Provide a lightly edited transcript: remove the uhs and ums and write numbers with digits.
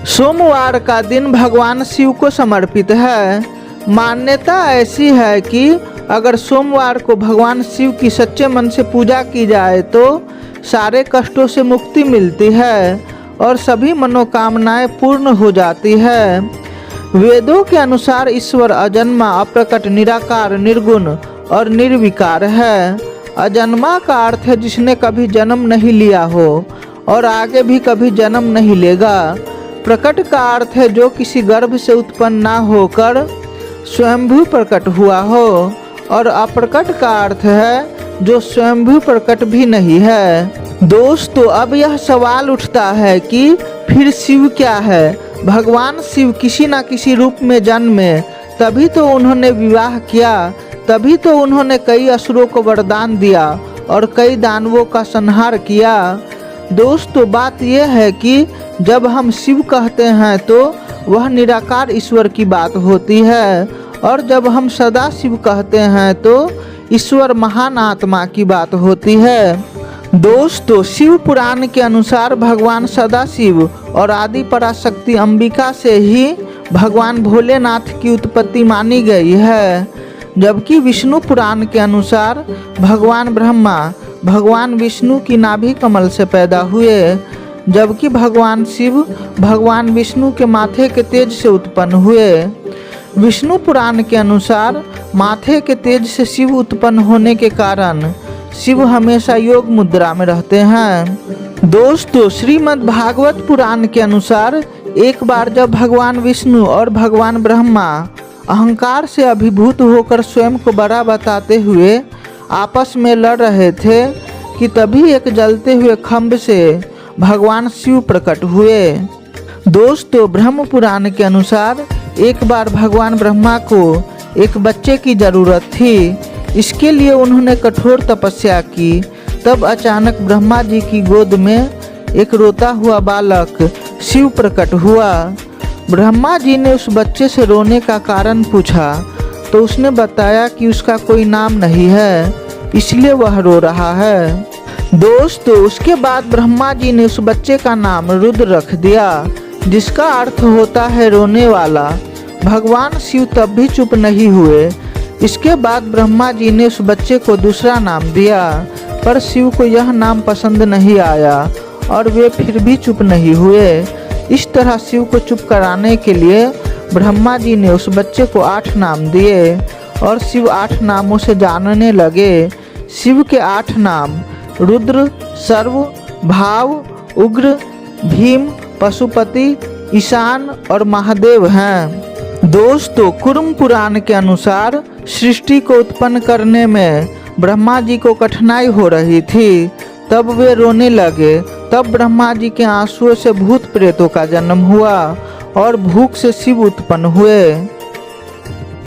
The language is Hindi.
सोमवार का दिन भगवान शिव को समर्पित है। मान्यता ऐसी है कि अगर सोमवार को भगवान शिव की सच्चे मन से पूजा की जाए तो सारे कष्टों से मुक्ति मिलती है और सभी मनोकामनाएं पूर्ण हो जाती है। वेदों के अनुसार ईश्वर अजन्मा, अप्रकट, निराकार, निर्गुण और निर्विकार है। अजन्मा का अर्थ है जिसने कभी जन्म नहीं लिया हो और आगे भी कभी जन्म नहीं लेगा। प्रकट का अर्थ है जो किसी गर्भ से उत्पन्न ना होकर स्वयंभू प्रकट हुआ हो, और अप्रकट का अर्थ है जो स्वयंभू प्रकट भी नहीं है। दोस्तों, अब यह सवाल उठता है कि फिर शिव क्या है? भगवान शिव किसी न किसी रूप में जन्मे, तभी तो उन्होंने विवाह किया, तभी तो उन्होंने कई असुरों को वरदान दिया और कई दानवों का संहार किया। दोस्तों, बात यह है कि जब हम शिव कहते हैं तो वह निराकार ईश्वर की बात होती है, और जब हम सदा शिव कहते हैं तो ईश्वर महान आत्मा की बात होती है। दोस्तों, शिव पुराण के अनुसार भगवान सदाशिव और आदि पराशक्ति अंबिका से ही भगवान भोलेनाथ की उत्पत्ति मानी गई है, जबकि विष्णु पुराण के अनुसार भगवान ब्रह्मा भगवान विष्णु की नाभि कमल से पैदा हुए, जबकि भगवान शिव भगवान विष्णु के माथे के तेज से उत्पन्न हुए। विष्णु पुराण के अनुसार माथे के तेज से शिव उत्पन्न होने के कारण शिव हमेशा योग मुद्रा में रहते हैं। दोस्तों, श्रीमद् भागवत पुराण के अनुसार एक बार जब भगवान विष्णु और भगवान ब्रह्मा अहंकार से अभिभूत होकर स्वयं को बड़ा बताते हुए आपस में लड़ रहे थे कि तभी एक जलते हुए खम्भ से भगवान शिव प्रकट हुए। दोस्तों, ब्रह्म पुराण के अनुसार एक बार भगवान ब्रह्मा को एक बच्चे की ज़रूरत थी। इसके लिए उन्होंने कठोर तपस्या की। तब अचानक ब्रह्मा जी की गोद में एक रोता हुआ बालक शिव प्रकट हुआ। ब्रह्मा जी ने उस बच्चे से रोने का कारण पूछा तो उसने बताया कि उसका कोई नाम नहीं है, इसलिए वह रो रहा है। दोस्तों, उसके बाद ब्रह्मा जी ने उस बच्चे का नाम रुद्र रख दिया, जिसका अर्थ होता है रोने वाला। भगवान शिव तब भी चुप नहीं हुए। इसके बाद ब्रह्मा जी ने उस बच्चे को दूसरा नाम दिया, पर शिव को यह नाम पसंद नहीं आया और वे फिर भी चुप नहीं हुए। इस तरह शिव को चुप कराने के लिए ब्रह्मा जी ने उस बच्चे को 8 नाम दिए और शिव 8 नामों से जानने लगे। शिव के 8 नाम रुद्र, सर्व, भाव, उग्र, भीम, पशुपति, ईशान और महादेव हैं। दोस्तों, कुर्म पुराण के अनुसार सृष्टि को उत्पन्न करने में ब्रह्मा जी को कठिनाई हो रही थी। तब वे रोने लगे। तब ब्रह्मा जी के आंसुओं से भूत प्रेतों का जन्म हुआ और भूख से शिव उत्पन्न हुए।